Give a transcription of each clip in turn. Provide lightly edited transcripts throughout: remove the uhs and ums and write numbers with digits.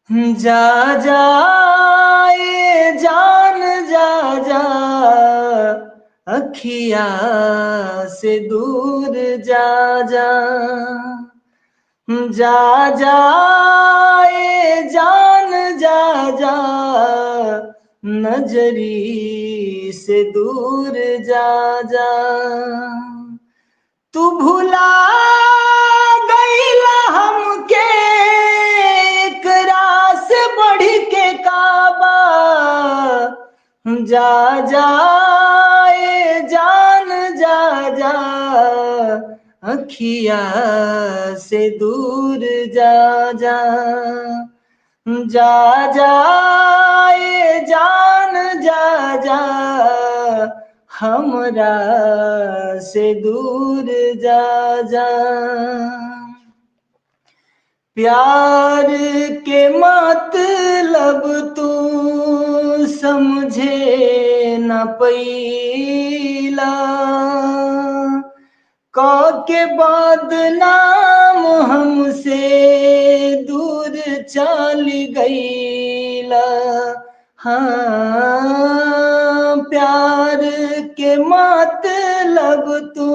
जा जा ए जान जा जा, अखिया से दूर जा जा। जा जा ए जान जा जा, नजरी से दूर जा जा। तू भुला गईला हमके एकरा से बढ़ के काबा। जा जा ए जान जा जा, अखिया से दूर जा जा। जा जा ए जान जा जा, हमरा से दूर जा जा। प्यार के मतलब तू समझे न पैला, के बदनाम हमसे दूर चल गईला। हाँ, प्यार के मतलब तू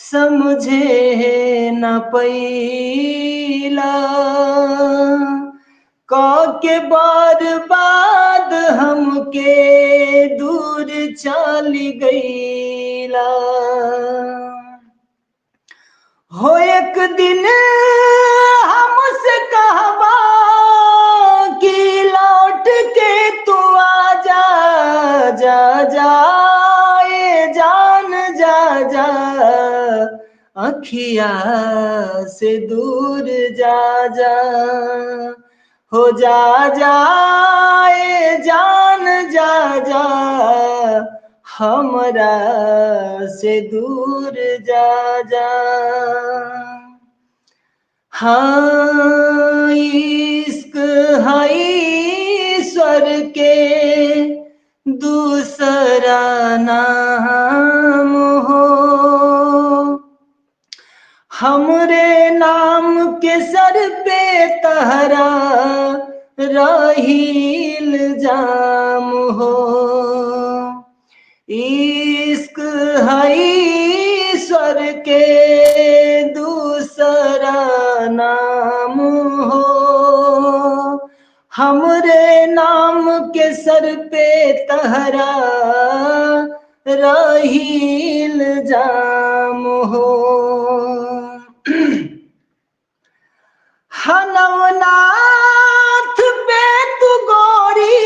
समझे न पैला, के बर्बाद हमके दूर चल गईला। हो एक दिन हमसे कहबा कि लौट के तू आजा। जा जा ए जान जा जा, अखिया से दूर जा जा। हो जा जा ए जान जा जा, हमरा से दूर जा जा। हाँ, इश्क है ईश्वर के दूसरा नाम हो। हमरे नाम के सर पे तहरा रहील जाम हो। इश्क है ईश्वर के दूसरा नाम हो। हमरे नाम के सर पे तहरा रहील जाम हो। नवनाथ पे तू गोरी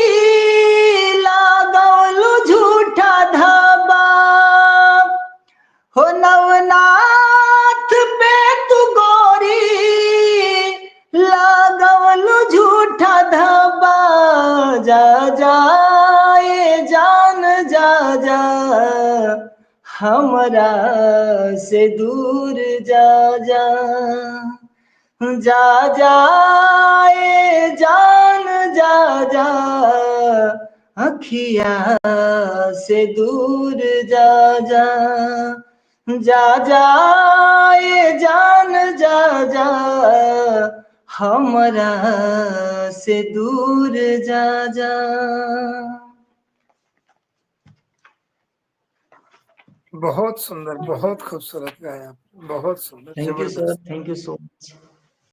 लगौलू झूठा धाबा। हो नवनाथ पे तू गोरी लगौलू झूठा धाबा। जा जा ए जान जा जा, हमरा से दूर जा जा। जा जा ए जान जा जा, अखिया से दूर जा जा। जा जा ए जान जा जा, हमरा से दूर जा जा। बहुत सुंदर, बहुत खूबसूरत गाया, बहुत सुंदर, थैंक यू सर, जबरदस्त। Thank you so much.